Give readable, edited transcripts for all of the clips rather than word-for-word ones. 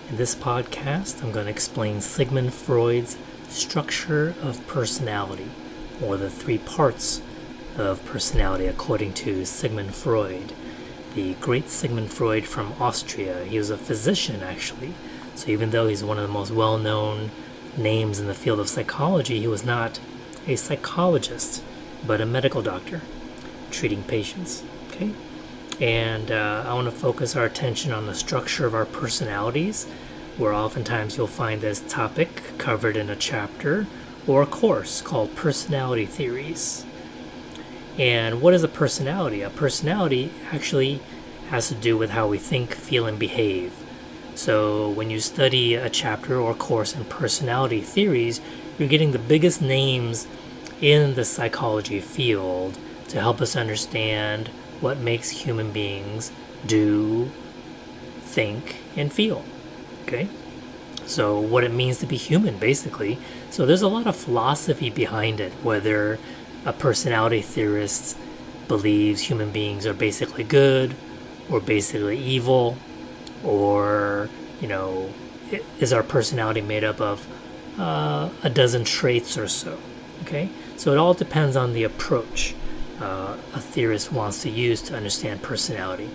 In this podcast, I'm going to explain Sigmund Freud's structure of personality, or the three parts of personality according to Sigmund Freud. The great Sigmund Freud from Austria. He was a physician, actually. So even though he's one of the most well-known names in the field of psychology, he was not a psychologist, but a medical doctor treating patients. Okay? And I want to focus our attention on the structure of our personalities, where oftentimes you'll find this topic covered in a chapter or a course called Personality Theories. And what is a personality? A personality actually has to do with how we think, feel, and behave. So when you study a chapter or course in personality theories, you're getting the biggest names in the psychology field to help us understand what makes human beings do, think, and feel. Okay? So what it means to be human, basically. So there's a lot of philosophy behind it, whether a personality theorist believes human beings are basically good or basically evil, or, is our personality made up of a dozen traits or so. Okay? So it all depends on the approach a theorist wants to use to understand personality.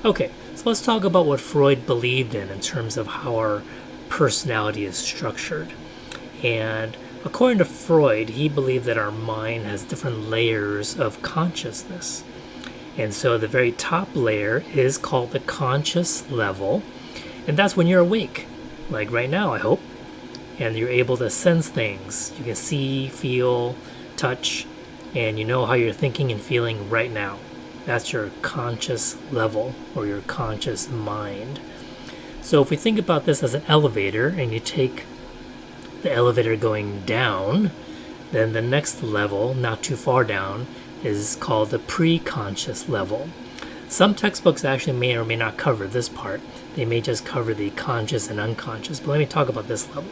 Okay, so let's talk about what Freud believed in terms of how our personality is structured. And according to Freud, he believed that our mind has different layers of consciousness. And so the very top layer is called the conscious level. And that's when you're awake, like right now, I hope. And you're able to sense things. You can see, feel, touch, and you know how you're thinking and feeling right now. That's your conscious level, or your conscious mind. So if we think about this as an elevator, and you take the elevator going down, then the next level, not too far down, is called the preconscious level. Some textbooks actually may or may not cover this part. They may just cover the conscious and unconscious, but let me talk about this level.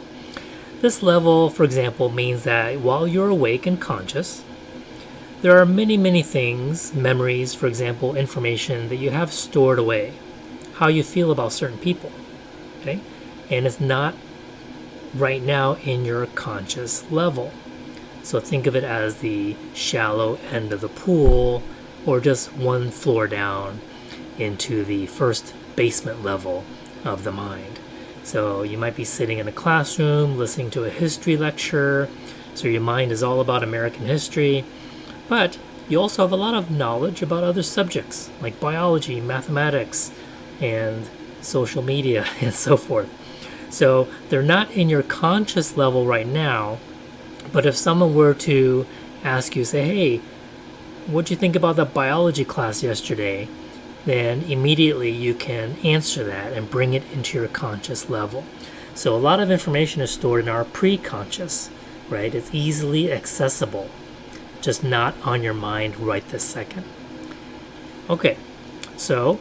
This level, for example, means that while you're awake and conscious, there are many, many things, memories, for example, information that you have stored away, how you feel about certain people, okay? And it's not right now in your conscious level. So think of it as the shallow end of the pool, or just one floor down into the first basement level of the mind. So you might be sitting in a classroom listening to a history lecture, so your mind is all about American history, but you also have a lot of knowledge about other subjects like biology, mathematics, and social media, and so forth. So they're not in your conscious level right now, but if someone were to ask you, say, hey, what'd you think about the biology class yesterday? Then immediately you can answer that and bring it into your conscious level. So a lot of information is stored in our preconscious, right? It's easily accessible, just not on your mind right this second. Okay, so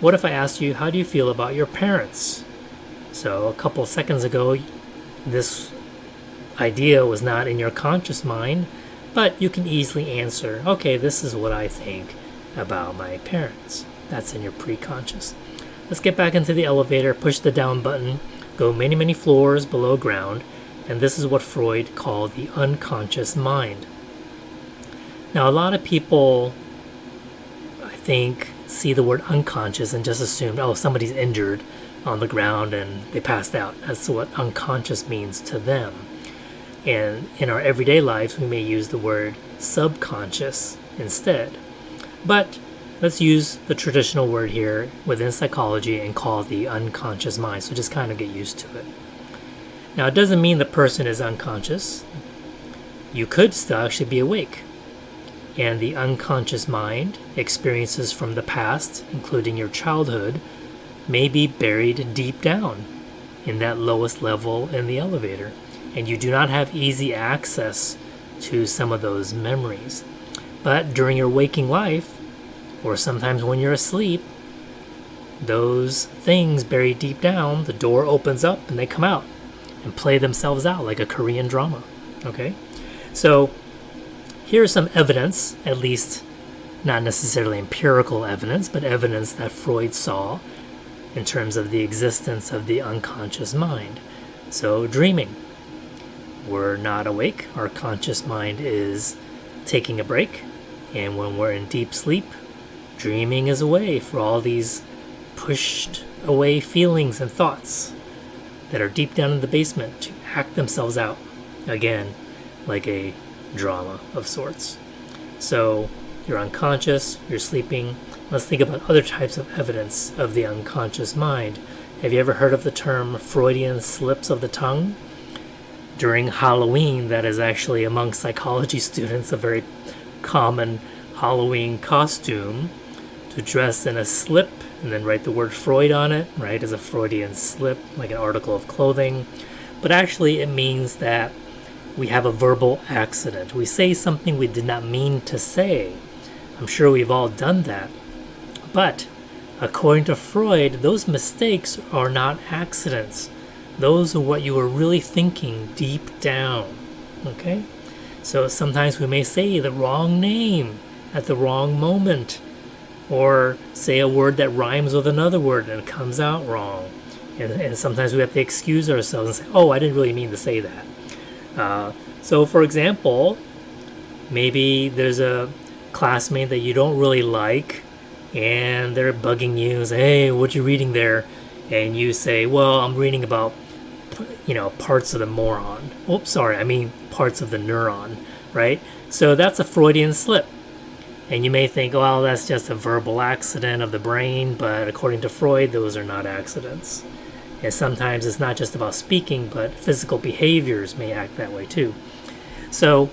what if I asked you, how do you feel about your parents? So a couple of seconds ago, this idea was not in your conscious mind, but you can easily answer, okay, this is what I think about my parents. That's in your preconscious. Let's get back into the elevator, push the down button, go many, many floors below ground, and this is what Freud called the unconscious mind. Now, a lot of people, I think, see the word unconscious and just assume, oh, somebody's injured on the ground and they passed out. That's what unconscious means to them. And in our everyday lives, we may use the word subconscious instead. But let's use the traditional word here within psychology and call it the unconscious mind. So just kind of get used to it. Now, it doesn't mean the person is unconscious. You could still actually be awake. And the unconscious mind, experiences from the past, including your childhood, may be buried deep down in that lowest level in the elevator. And you do not have easy access to some of those memories. But during your waking life, or sometimes when you're asleep, those things buried deep down, the door opens up and they come out and play themselves out like a Korean drama. Okay? So here's some evidence, at least not necessarily empirical evidence, but evidence that Freud saw in terms of the existence of the unconscious mind. So dreaming. We're not awake. Our conscious mind is taking a break. And when we're in deep sleep, dreaming is a way for all these pushed away feelings and thoughts that are deep down in the basement to act themselves out. Again, like a drama of sorts. So you're unconscious, you're sleeping. Let's think about other types of evidence of the unconscious mind. Have you ever heard of the term Freudian slips of the tongue? During Halloween, that is actually among psychology students a very common Halloween costume, to dress in a slip and then write the word Freud on it, right, as a Freudian slip, like an article of clothing. But actually it means that we have a verbal accident. We say something we did not mean to say. I'm sure we've all done that. But according to Freud, those mistakes are not accidents. Those are what you were really thinking deep down. Okay? So sometimes we may say the wrong name at the wrong moment, or say a word that rhymes with another word and it comes out wrong. And sometimes we have to excuse ourselves and say, oh, I didn't really mean to say that. So for example, maybe there's a classmate that you don't really like and they're bugging you and say, hey, what you reading there? And you say, well, I'm reading about, parts of the moron. Oops, sorry, I mean parts of the neuron, right? So that's a Freudian slip. And you may think, well, that's just a verbal accident of the brain, but according to Freud, those are not accidents. And sometimes it's not just about speaking, but physical behaviors may act that way too. So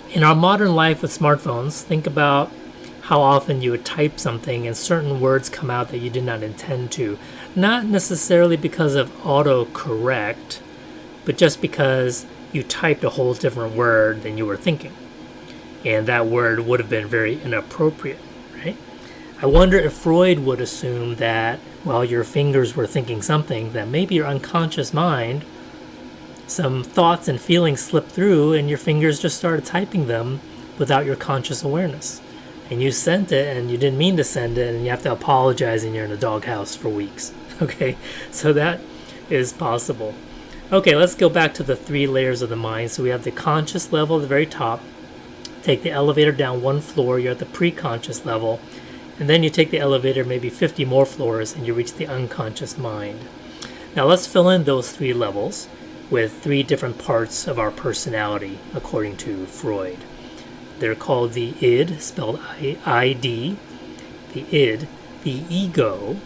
in our modern life with smartphones, think about how often you would type something and certain words come out that you did not intend to. Not necessarily because of autocorrect, but just because you typed a whole different word than you were thinking. And that word would have been very inappropriate, right? I wonder if Freud would assume that while your fingers were thinking something, that maybe your unconscious mind, some thoughts and feelings slipped through and your fingers just started typing them without your conscious awareness. And you sent it and you didn't mean to send it and you have to apologize and you're in a doghouse for weeks. Okay, so that is possible. Okay, let's go back to the 3 layers of the mind. So we have the conscious level at the very top. Take the elevator down 1 floor, you're at the preconscious level. And then you take the elevator maybe 50 more floors and you reach the unconscious mind. Now let's fill in those 3 levels with 3 different parts of our personality according to Freud. They're called the id, spelled I-D, the id, the ego,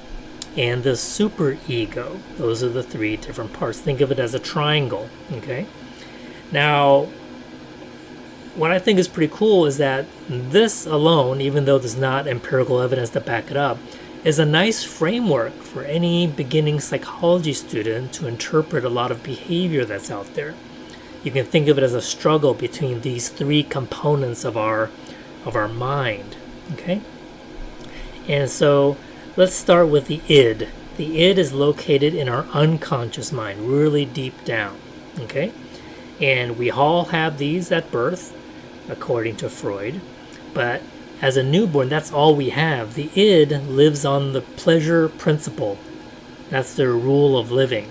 and the superego. Those are the 3 different parts. Think of it as a triangle, okay? Now, what I think is pretty cool is that this alone, even though there's not empirical evidence to back it up, is a nice framework for any beginning psychology student to interpret a lot of behavior that's out there. You can think of it as a struggle between these 3 components of our mind, okay? And so let's start with the id. The id is located in our unconscious mind, really deep down, okay? And we all have these at birth, according to Freud, but as a newborn, that's all we have. The id lives on the pleasure principle. That's their rule of living.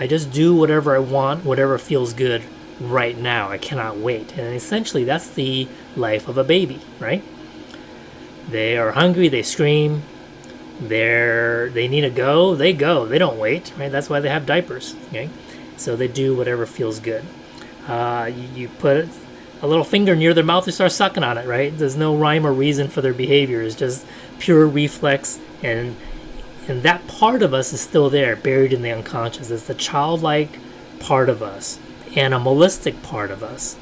I just do whatever I want, whatever feels good right now. I cannot wait. And essentially, that's the life of a baby, right? They are hungry, they scream, they need to go, they go. They don't wait, right? That's why they have diapers, okay? So they do whatever feels good. You put a little finger near their mouth, they start sucking on it, right? There's no rhyme or reason for their behavior. It's just pure reflex, and that part of us is still there, buried in the unconscious. It's the childlike part of us, animalistic part of us,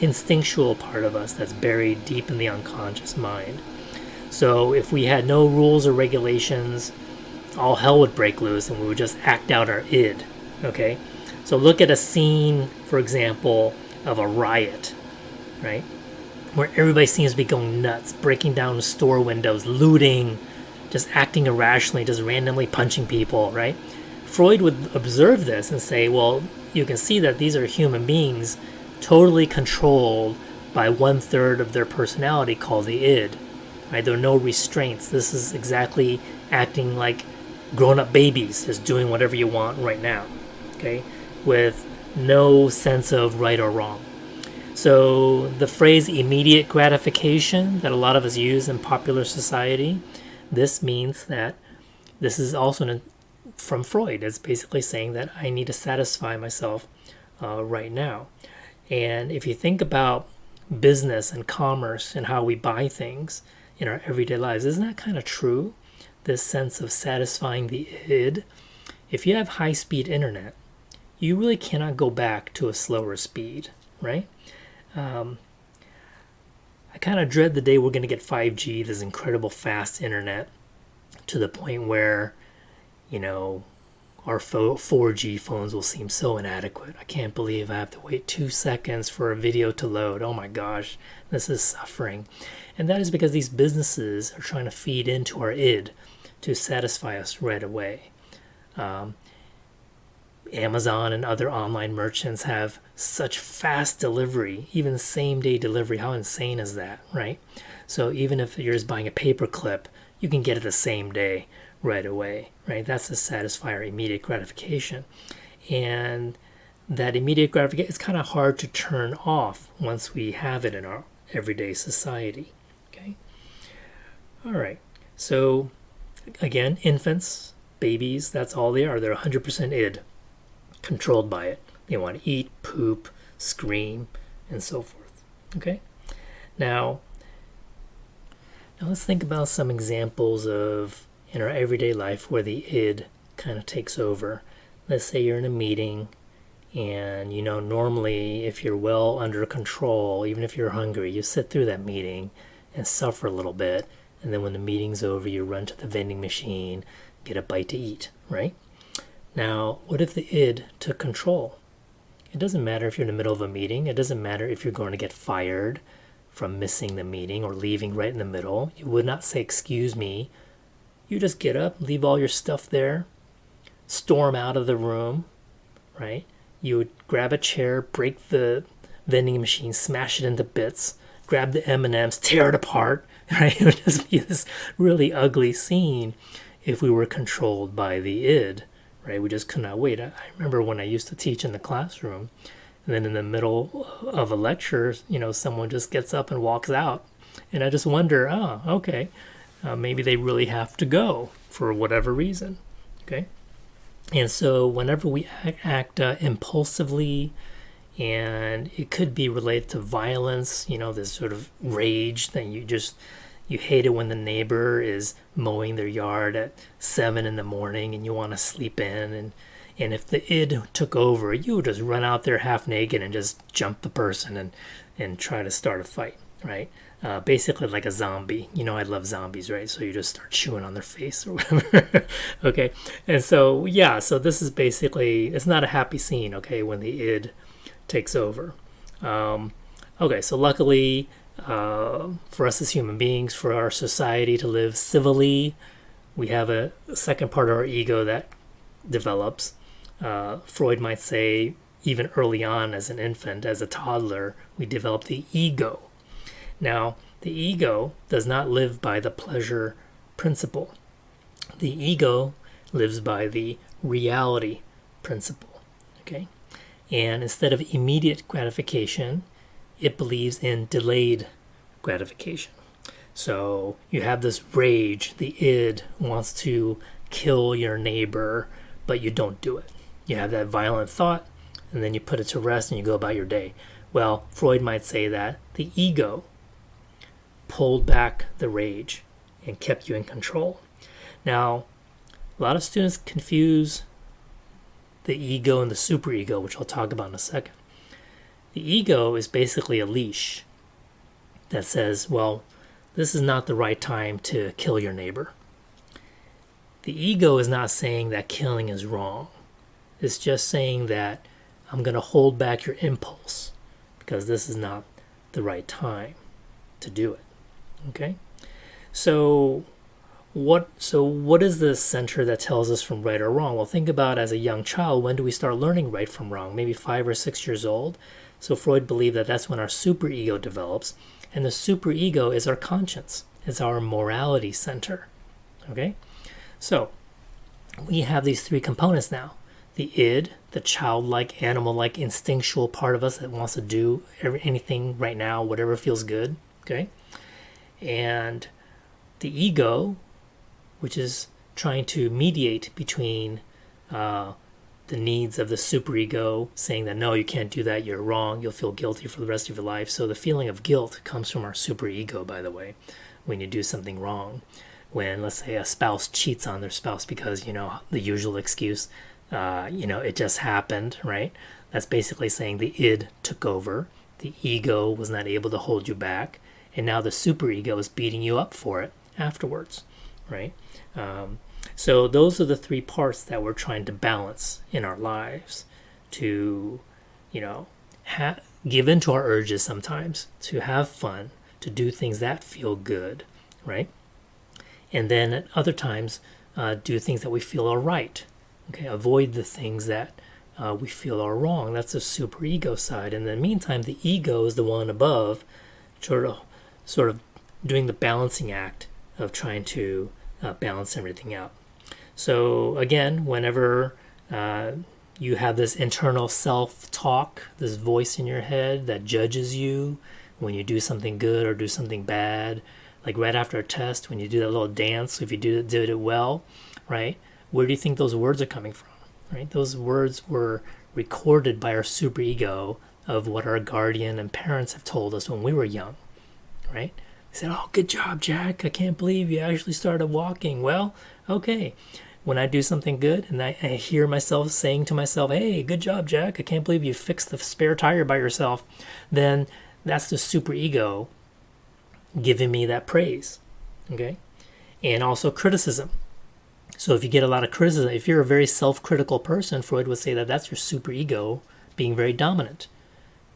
instinctual part of us that's buried deep in the unconscious mind. So if we had no rules or regulations, all hell would break loose and we would just act out our id, okay? So look at a scene, for example, of a riot, right? Where everybody seems to be going nuts, breaking down store windows, looting, just acting irrationally, just randomly punching people, right? Freud would observe this and say, well, you can see that these are human beings totally controlled by 1/3 of their personality called the id, right? There are no restraints. This is exactly acting like grown-up babies, just doing whatever you want right now, okay, with no sense of right or wrong. So the phrase immediate gratification that a lot of us use in popular society, this means that this is also from Freud. It's basically saying that I need to satisfy myself right now. And if you think about business and commerce and how we buy things in our everyday lives, isn't that kind of true? This sense of satisfying the id. If you have high-speed internet, you really cannot go back to a slower speed, right? I kind of dread the day we're going to get 5G, this incredible fast internet, to the point where, our 4G phones will seem so inadequate. I can't believe I have to wait 2 seconds for a video to load. Oh my gosh, this is suffering. And that is because these businesses are trying to feed into our id to satisfy us right away. Amazon and other online merchants have such fast delivery, even same-day delivery. How insane is that, right? So even if you're just buying a paper clip, you can get it the same day right away, right? That's to satisfy our immediate gratification. And that immediate gratification is kind of hard to turn off once we have it in our everyday society, okay? All right, so again, infants, babies, that's all they are. They're 100% id, controlled by it. They want to eat, poop, scream, and so forth. Okay? Now let's think about some examples of in our everyday life where the id kind of takes over. Let's say you're in a meeting and normally if you're well under control, even if you're hungry, you sit through that meeting and suffer a little bit, and then when the meeting's over, you run to the vending machine, get a bite to eat, right? Now, what if the id took control? It doesn't matter if you're in the middle of a meeting. It doesn't matter if you're going to get fired from missing the meeting or leaving right in the middle. You would not say, excuse me. You just get up, leave all your stuff there, storm out of the room, right? You would grab a chair, break the vending machine, smash it into bits, grab the M&Ms, tear it apart, right? It would just be this really ugly scene if we were controlled by the id. Right? We just could not wait. I remember when I used to teach in the classroom, and then in the middle of a lecture, someone just gets up and walks out. And I just wonder, okay, maybe they really have to go for whatever reason. Okay? And so whenever we act impulsively, and it could be related to violence, this sort of rage that you hate it when the neighbor is mowing their yard at 7 in the morning and you want to sleep in. And if the id took over, you would just run out there half naked and just jump the person and try to start a fight, right? Basically like a zombie. I love zombies, right? So you just start chewing on their face or whatever. Okay. And so, so this is basically, it's not a happy scene, okay, when the id takes over. Okay, so luckily, for us as human beings, for our society to live civilly, we have a second part of our ego that develops. Freud might say even early on as an infant, as a toddler, we develop the ego. Now, the ego does not live by the pleasure principle. The ego lives by the reality principle, okay? And instead of immediate gratification, it believes in delayed gratification. So you have this rage, the id wants to kill your neighbor, but you don't do it. You have that violent thought, and then you put it to rest and you go about your day. Well, Freud might say that the ego pulled back the rage and kept you in control. Now, a lot of students confuse the ego and the superego, which I'll talk about in a second. The ego is basically a leash that says, well, this is not the right time to kill your neighbor. The ego is not saying that killing is wrong. It's just saying that I'm going to hold back your impulse because this is not the right time to do it. Okay? So what is the center that tells us from right or wrong? Well, think about as a young child, when do we start learning right from wrong? Maybe 5 or 6 years old. So Freud believed that that's when our superego develops. And the superego is our conscience. It's our morality center. Okay? So we have these three components now. The id, the childlike, animal-like, instinctual part of us that wants to do anything right now, whatever feels good, okay? And the ego, which is trying to mediate between the needs of the superego, saying that, no, you can't do that, you're wrong, you'll feel guilty for the rest of your life. So the feeling of guilt comes from our superego, by the way, when you do something wrong. When, let's say, a spouse cheats on their spouse because, the usual excuse, it just happened, right? That's basically saying the id took over. The ego was not able to hold you back. And now the superego is beating you up for it afterwards, right? So those are the three parts that we're trying to balance in our lives to, give in to our urges sometimes, to have fun, to do things that feel good, right? And then at other times, do things that we feel are right. Okay, avoid the things that we feel are wrong. That's the superego side. And in the meantime, the ego is the one above, sort of doing the balancing act of trying to balance everything out. So again, whenever you have this internal self-talk, this voice in your head that judges you when you do something good or do something bad, like right after a test, when you do that little dance, if you did it well, right? Where do you think those words are coming from, right? Those words were recorded by our superego of what our guardian and parents have told us when we were young, right? They said, oh, good job, Jack. I can't believe you actually started walking. Well, okay. When I do something good and I hear myself saying to myself, hey, good job, Jack. I can't believe you fixed the spare tire by yourself. Then that's the superego giving me that praise, okay? And also criticism. So if you get a lot of criticism, if you're a very self-critical person, Freud would say that that's your superego being very dominant,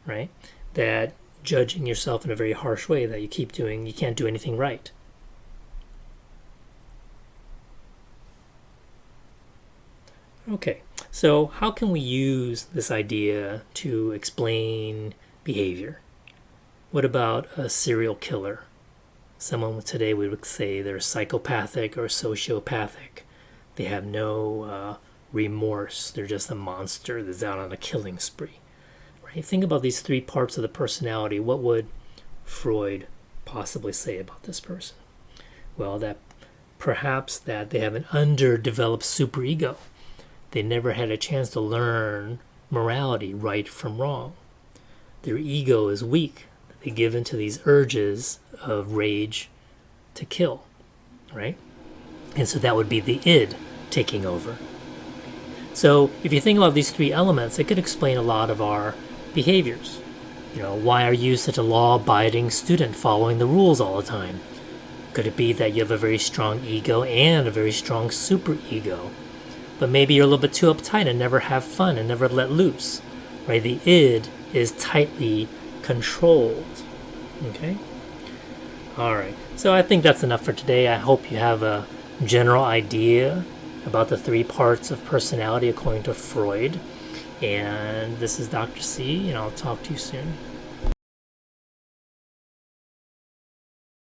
right? That judging yourself in a very harsh way, that you can't do anything right. Okay, so how can we use this idea to explain behavior? What about a serial killer? Someone today we would say they're psychopathic or sociopathic. They have no remorse. They're just a monster that's out on a killing spree. Right? Think about these three parts of the personality. What would Freud possibly say about this person? Well, that perhaps that they have an underdeveloped superego. They never had a chance to learn morality, right from wrong. Their ego is weak. They give into these urges of rage to kill, right? And so that would be the id taking over. So if you think about these three elements, it could explain a lot of our behaviors. Why are you such a law-abiding student following the rules all the time? Could it be that you have a very strong ego and a very strong superego? But maybe you're a little bit too uptight and never have fun and never let loose, right? The id is tightly controlled, okay? All right, so I think that's enough for today. I hope you have a general idea about the three parts of personality according to Freud. And this is Dr. C, and I'll talk to you soon.